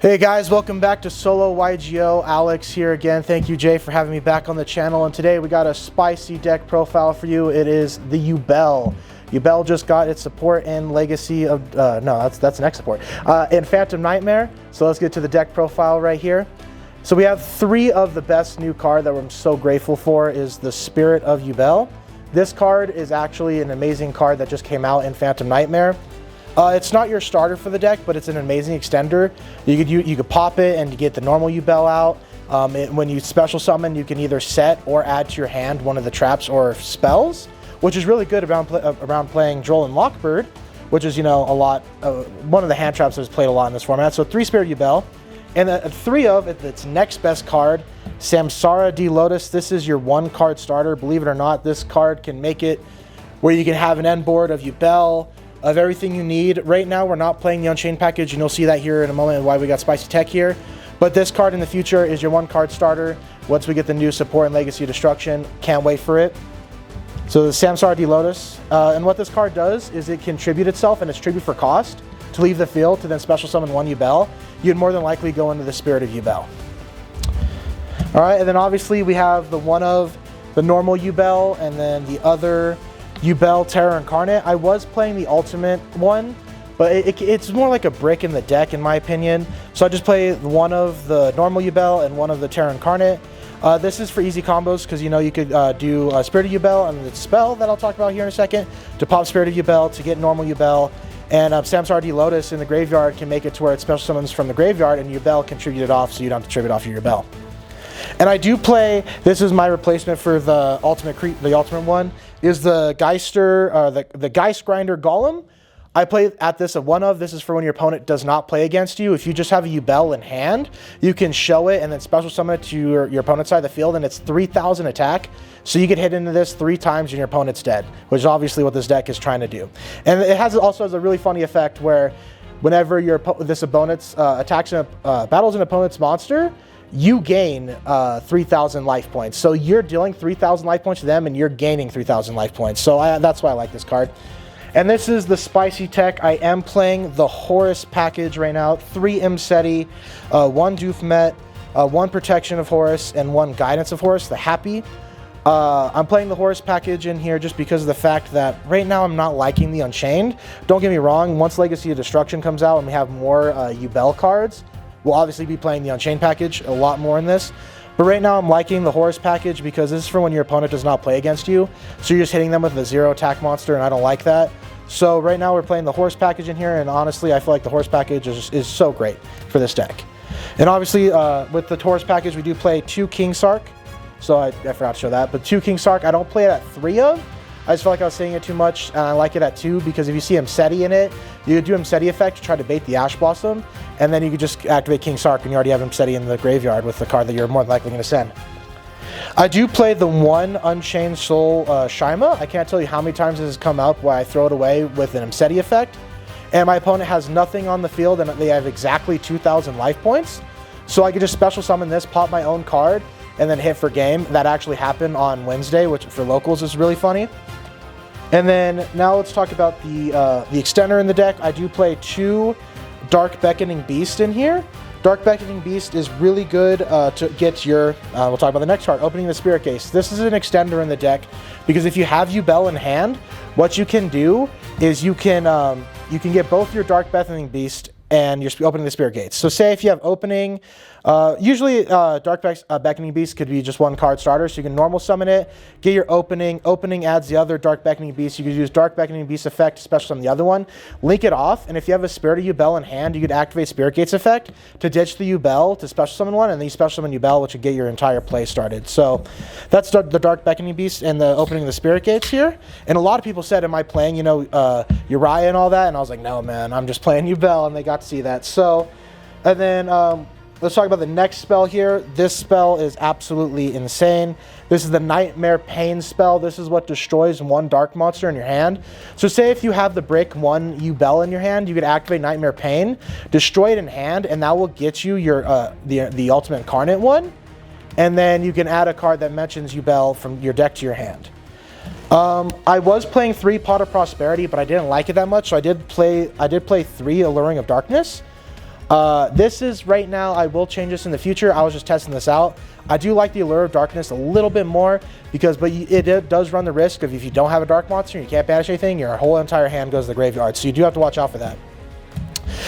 Hey guys, welcome back to Solo YGO. Alex here again. Thank you, Jay, for having me back on the channel. And today we got a spicy deck profile for you. It is the Yubel. Yubel just got its support in Legacy of, no, that's next support, in Phantom Nightmare. So let's get to the deck profile right here. So we have three of the best new card that I'm so grateful for is the Spirit of Yubel. This card is actually an amazing card that just came out in Phantom Nightmare. It's not your starter for the deck, but it's an amazing extender. You could pop it and you get the normal Yubel out. When you special summon, you can either set or add to your hand one of the traps or spells, which is really good around playing Droll and Lockbird, which is, you know, one of the hand traps that's played a lot in this format. So 3 Spirit Yubel. And its next best card, Samsara duelist. This is your 1-card starter. Believe it or not, this card can make it where you can have an end board of Yubel, of everything you need. Right now, we're not playing the Unchained package, and you'll see that here in a moment why we got Spicy Tech here. But this card in the future is your 1-card starter. Once we get the new support and Legacy of Destruction, can't wait for it. So the Samsara duelist. And what this card does is it can tribute itself, and it's tribute for cost, to leave the field to then special summon 1 Yubel. You'd more than likely go into the Spirit of Yubel. All right, and then obviously we have the one of the normal Yubel, and then the other Yubel Terror Incarnate. I was playing the ultimate one, but it's more like a brick in the deck in my opinion. So I just play one of the normal Yubel and one of the Terror Incarnate. This is for easy combos because, you know, you could do Spirit of Yubel and the spell that I'll talk about here in a second to pop Spirit of Yubel to get normal Yubel. And Samsara duelist in the graveyard can make it to where it special summons from the graveyard and Yubel can tribute it off so you don't have to tribute off your Yubel. And I do play, this is my replacement for the ultimate one, is the Geister, the Geist Grinder Golem. I play at this one of, this is for when your opponent does not play against you. If you just have a Yubel in hand, you can show it and then special summon it to your opponent's side of the field, and it's 3,000 attack. So you could hit into this 3 times and your opponent's dead, which is obviously what this deck is trying to do. And it also has a really funny effect where whenever this opponent's battles an opponent's monster, you gain 3,000 life points. So you're dealing 3,000 life points to them and you're gaining 3,000 life points. So that's why I like this card. And this is the Spicy Tech. I am playing the Horus package right now. 3 Imseti, 1 Doofmet, 1 Protection of Horus, and 1 Guidance of Horus, the Happy. I'm playing the Horus package in here just because of the fact that right now I'm not liking the Unchained. Don't get me wrong, once Legacy of Destruction comes out and we have more Yubel cards, we'll obviously be playing the Unchained package a lot more in this. But right now I'm liking the Horus package because this is for when your opponent does not play against you. So you're just hitting them with a 0 attack monster, and I don't like that. So right now we're playing the Horus package in here, and honestly I feel like the Horus package is so great for this deck. And obviously with the Horus package we do play 2 King Sark. So I forgot to show that. But 2 King Sark, I don't play it at 3 of. I just felt like I was saying it too much, and I like it at 2 because if you see Imseti in it, you could do Imseti effect to try to bait the Ash Blossom, and then you could just activate King Sark and you already have Imseti in the graveyard with the card that you're more likely going to send. I do play the 1 Unchained Soul Shaima. I can't tell you how many times this has come up where I throw it away with an Imseti effect, and my opponent has nothing on the field and they have exactly 2,000 life points. So I could just special summon this, pop my own card, and then hit for game. That actually happened on Wednesday, which for locals is really funny. And then now let's talk about the extender in the deck. I do play 2 Dark Beckoning Beast in here. Dark Beckoning Beast is really good to get your, we'll talk about the next card, Opening the Spirit Case. This is an extender in the deck because if you have Yubel in hand, what you can do is you can get both your Dark Beckoning Beast and you're opening the Spirit Gates. So say if you have opening, usually Dark Beckoning Beast could be just 1 card starter, so you can normal summon it, get your opening adds the other Dark Beckoning Beast, you could use Dark Beckoning Beast effect to special summon the other one, link it off, and if you have a Spirit of Yubel in hand, you could activate Spirit Gates effect to ditch the Yubel to special summon one, and then you special summon Yubel, which would get your entire play started. So that's the Dark Beckoning Beast and the opening of the Spirit Gates here. And a lot of people said, am I playing, you know, Uriah and all that? And I was like, no man, I'm just playing Yubel, and they got to see that. So, and then let's talk about the next spell here. This spell is absolutely insane. This is the Nightmare Pain spell. This is what destroys 1 dark monster in your hand. So say if you have the brick 1 Yubel in your hand, you could activate Nightmare Pain, destroy it in hand, and that will get you your the Ultimate Incarnate one. And then you can add a card that mentions Yubel from your deck to your hand. I was playing 3 Pot of Prosperity, but I didn't like it that much, so I did play 3 Alluring of Darkness. This is right now, I will change this in the future. I was just testing this out. I do like the Allure of Darkness a little bit more because, but it does run the risk of if you don't have a dark monster and you can't banish anything, your whole entire hand goes to the graveyard. So you do have to watch out for that.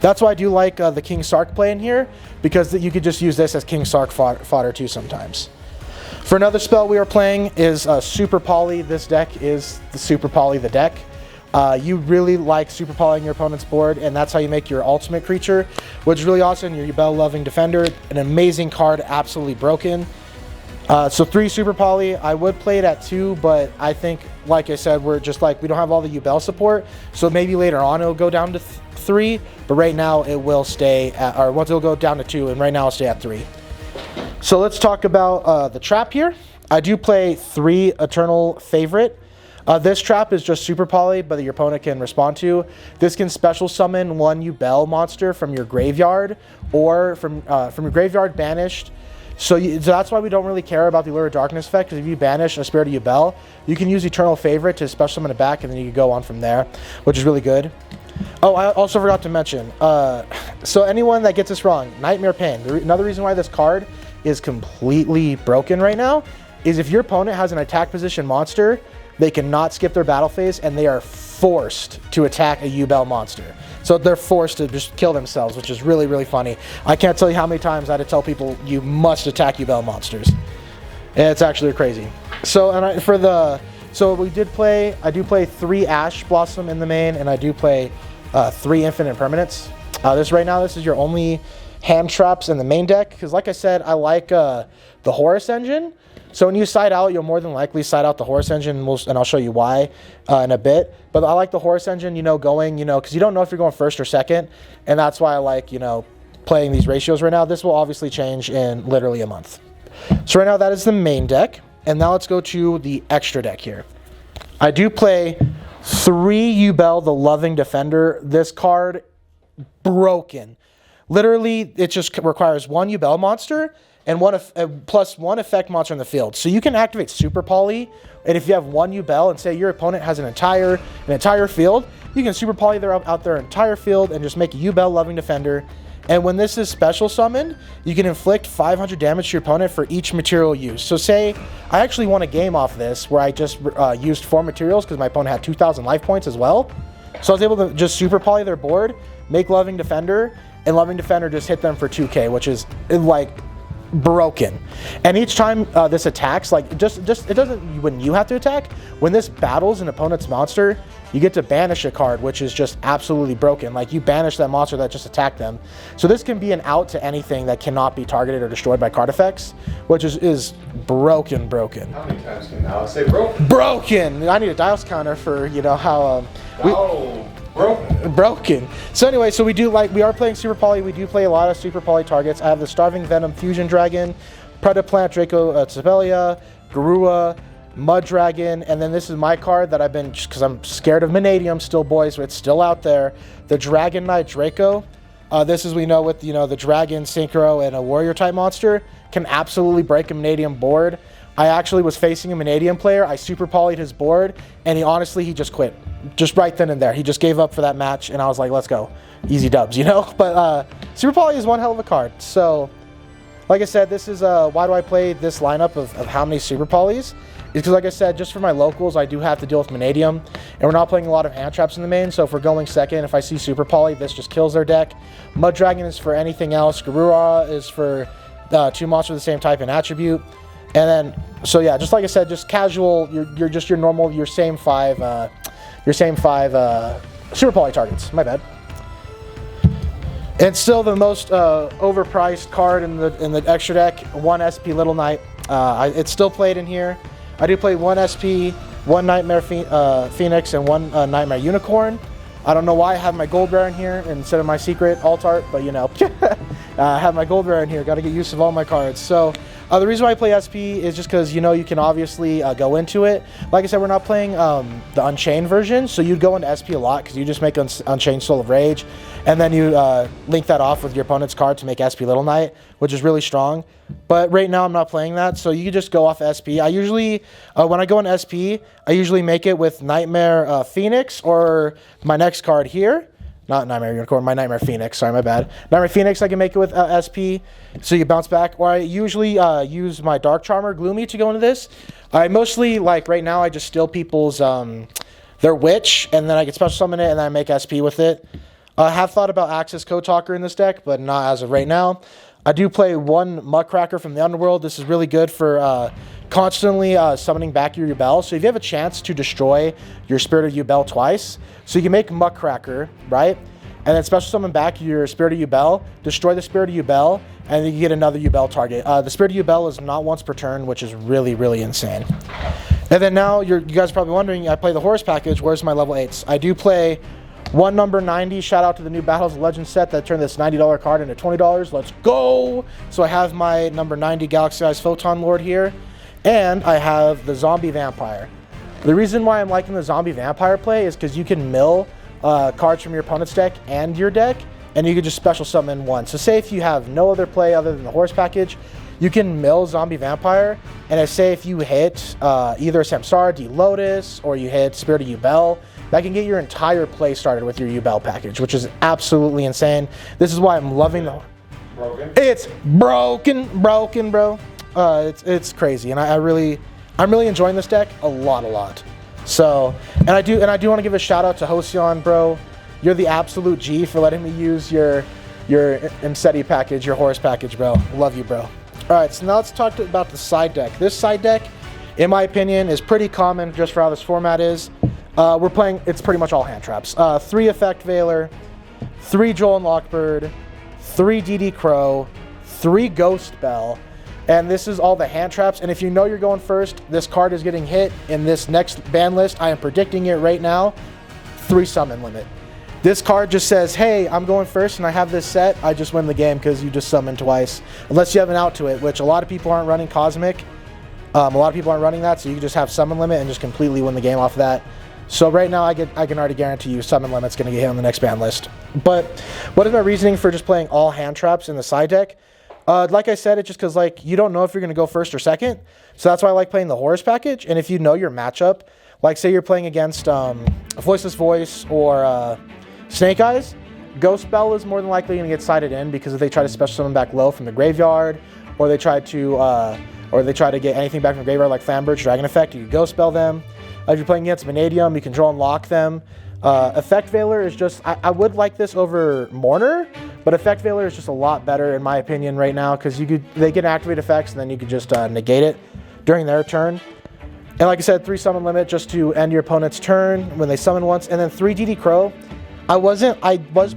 That's why I do like the King Sark play in here, because you could just use this as King Sark fodder too sometimes. For another spell we are playing is Super Poly. This deck is the Super Poly the deck. You really like super polying your opponent's board, and that's how you make your ultimate creature, which is really awesome. Your Yubel Loving Defender, an amazing card, absolutely broken. So 3 super poly. I would play it at 2, but I think, like I said, we're just like, we don't have all the Yubel support, so maybe later on it'll go down to 3, but right now it will stay at, or once it'll go down to 2, and right now it'll stay at 3. So let's talk about the trap here. I do play 3 Eternal Favorite. This trap is just super poly, but your opponent can respond to. This can special summon 1 Yubel monster from your graveyard, or from your graveyard banished. So that's why we don't really care about the Allure of Darkness effect, because if you banish a Spirit of Yubel, you can use Eternal Favorite to special summon it back, and then you can go on from there, which is really good. Oh, I also forgot to mention, so anyone that gets this wrong, Nightmare Pain. Another reason why this card is completely broken right now is if your opponent has an attack position monster, they cannot skip their battle phase, and they are forced to attack a Yubel monster. So they're forced to just kill themselves, which is really, really funny. I can't tell you how many times I had to tell people, you must attack Yubel monsters. It's actually crazy. So, and I do play 3 Ash Blossom in the main, and I do play 3 Infinite Permanents. This is your only hand traps in the main deck, because like I said, I like the Horus engine. So when you side out, you'll more than likely side out the Horus engine, and I'll show you why in a bit. But I like the Horus engine, going, because you don't know if you're going first or second, and that's why I like, playing these ratios right now. This will obviously change in literally a month. So right now, that is the main deck, and now let's go to the extra deck here. I do play 3 Yubel, the Loving Defender. This card, broken. Literally, it just requires 1 Yubel monster, and plus 1 effect monster in the field. So you can activate Super Poly, and if you have 1 Yubel and say your opponent has an entire field, you can Super Poly out their entire field and just make a Yubel Loving Defender. And when this is special summoned, you can inflict 500 damage to your opponent for each material used. So say I actually won a game off this where I just used 4 materials because my opponent had 2,000 life points as well. So I was able to just Super Poly their board, make Loving Defender, and Loving Defender just hit them for 2k, which is like broken. And each time this attacks, like it doesn't when you have to attack, when this battles an opponent's monster, you get to banish a card, which is just absolutely broken. Like you banish that monster that just attacked them. So this can be an out to anything that cannot be targeted or destroyed by card effects, which is broken. How many times can Alice say broken? Broken! I need a dials counter for how broken. So anyway, so we are playing Super Poly. We do play a lot of Super Poly targets. I have the Starving Venom Fusion Dragon, Predaplant Draco Sibelia, Garua, Mud Dragon, and then this is my card that I've been, just because I'm scared of Manadium still, boys, but it's still out there. The Dragon Knight Draco. This is, we know, with the Dragon, Synchro, and a Warrior type monster, can absolutely break a Manadium board. I actually was facing a Manadium player. I Super Poly'd his board, and he just quit. Just right then and there. He just gave up for that match, and I was like, let's go. Easy dubs, But Super Poly is one hell of a card. So, like I said, this is why do I play this lineup of how many Super Polys? Is because, like I said, just for my locals, I do have to deal with Manadium, and we're not playing a lot of hand traps in the main, so if we're going second, if I see Super Poly, this just kills their deck. Mud Dragon is for anything else. Garura is for 2 monsters of the same type and attribute. And then, so yeah, just like I said, just casual, you're just your normal, your same five Super Poly targets. My bad. And still the most overpriced card in the extra deck, 1 SP Little Knight. It's still played in here. I do play 1 SP, 1 Nightmare Phoenix, and 1 Nightmare Unicorn. I don't know why I have my gold rare in here instead of my secret alt art, but I have my gold rare in here. Got to get use of all my cards. So the reason why I play SP is just because, you can obviously go into it. Like I said, we're not playing the Unchained version, so you'd go into SP a lot because you just make Unchained Soul of Rage, and then you link that off with your opponent's card to make SP Little Knight, which is really strong. But right now I'm not playing that, so you can just go off SP. I usually, when I go in SP, I usually make it with Nightmare Phoenix or my next card here. not Nightmare Unicorn, my Nightmare Phoenix, sorry, my bad. Nightmare Phoenix, I can make it with SP, so you bounce back. Or I usually use my Dark Charmer, Gloomy, to go into this. I mostly, like, right now, I just steal people's, their Witch, and then I get special summon it, and then I make SP with it. I have thought about Axis Code Talker in this deck, but not as of right now. I do play one Muckracker from the Underworld. This is really good for constantly summoning back your Yubel. So if you have a chance to destroy your Spirit of Yubel twice, so you can make Muckracker, right? And then special summon back your Spirit of Yubel, destroy the Spirit of Yubel, and then you get another Yubel target. The Spirit of Yubel is not once per turn, which is really, really insane. And then now you guys are probably wondering, I play the Horus package, where's my level 8s? I do play one number 90, shout out to the new Battles of Legends set that turned this $90 card into $20. Let's go! So I have my number 90 Galaxy Eyes Photon Lord here, and I have the Zombie Vampire. The reason why I'm liking the Zombie Vampire play is because you can mill cards from your opponent's deck and your deck, and you can just special summon one. So say if you have no other play other than the Horus package, you can mill Zombie Vampire, and I say if you hit either Samsara, D-Lotus, or you hit Spirit of Yubel, that can get your entire play started with your Yubel package, which is absolutely insane. This is why I'm loving the... Broken? It's broken, bro. It's crazy, and I'm really enjoying this deck a lot. So, and I do want to give a shout out to Hosyeon, bro. You're the absolute G for letting me use your Imseti package, your Horus package, bro. Love you, bro. All right, so now let's talk about the side deck. This side deck, in my opinion, is pretty common just for how this format is. We're playing, it's pretty much all hand traps. 3 Effect Veiler, 3 Joel and Lockbird, 3 DD Crow, 3 Ghost Bell, and this is all the hand traps. And if you know you're going first, this card is getting hit in this next ban list. I am predicting it right now. 3 summon limit. This card just says, hey, I'm going first and I have this set. I just win the game because you just summoned twice. Unless you have an out to it, which a lot of people aren't running Cosmic. A lot of people aren't running that, so you can just have summon limit and just completely win the game off of that. So right now, I can already guarantee you summon limit's going to get hit on the next ban list. But what is my reasoning for just playing all hand traps in the side deck? Like I said, it's just because like you don't know if you're going to go first or second. So that's why I like playing the Horus package. And if you know your matchup, like say you're playing against Voiceless Voice or Snake Eyes, Ghost Bell is more than likely going to get sided in because if they try to special summon back low from the graveyard, or they try to get anything back from the graveyard like Flamberge, Dragon Effect, you can Ghost Bell them. If you're playing against Vanadium, you can draw and lock them. Effect Veiler is just, I would like this over Mourner, but Effect Veiler is just a lot better in my opinion right now because they can activate effects and then you could just negate it during their turn. And like I said, 3 summon limit just to end your opponent's turn when they summon once, and then 3 DD Crow. I was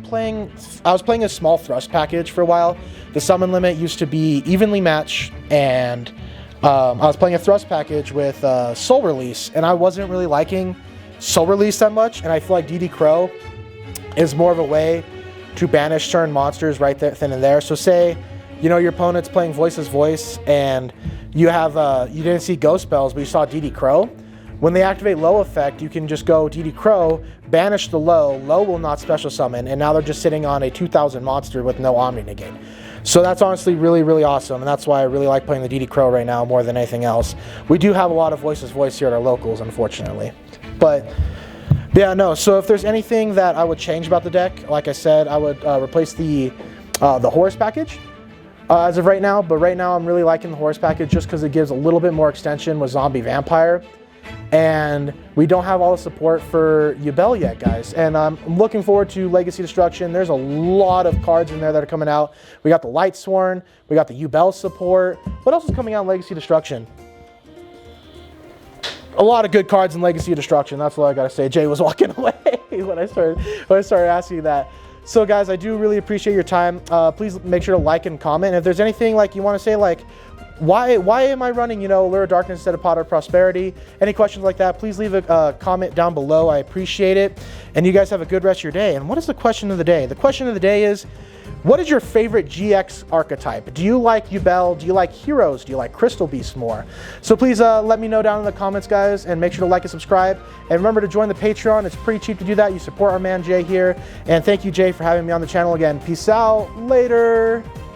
playing a small thrust package for a while. The summon limit used to be evenly matched, and I was playing a thrust package with Soul Release, and I wasn't really liking Soul Release that much, and I feel like DD Crow is more of a way to banish certain monsters right there, then and there. So say, you know, your opponent's playing Voiceless Voice, and you have you didn't see Ghost Bells, but you saw DD Crow. When they activate low effect, you can just go DD Crow, banish the low. Low will not special summon, and now they're just sitting on a 2000 monster with no Omni negate. So that's honestly really, really awesome, and that's why I really like playing the DD Crow right now more than anything else. We do have a lot of Voiceless Voice here at our locals, unfortunately. But yeah, no, so if there's anything that I would change about the deck, like I said, I would replace the Horus package as of right now. But right now I'm really liking the Horus package just because it gives a little bit more extension with Zombie Vampire. And we don't have all the support for Yubel yet, guys. And I'm looking forward to Legacy Destruction. There's a lot of cards in there that are coming out. We got the Lightsworn. We got the Yubel support. What else is coming out in Legacy Destruction? A lot of good cards in Legacy Destruction. That's what I gotta say. Jay was walking away when I started asking that. So guys, I do really appreciate your time. Please make sure to like and comment. And if there's anything like you want to say, like why am I running, you know, Lure of Darkness instead of Pot of Prosperity? Any questions like that, please leave a comment down below. I appreciate it. And you guys have a good rest of your day. And what is the question of the day? The question of the day is, what is your favorite GX archetype? Do you like Yubel? Do you like Heroes? Do you like Crystal Beasts more? So please let me know down in the comments, guys, and make sure to like and subscribe. And remember to join the Patreon. It's pretty cheap to do that. You support our man Jay here. And thank you, Jay, for having me on the channel again. Peace out. Later.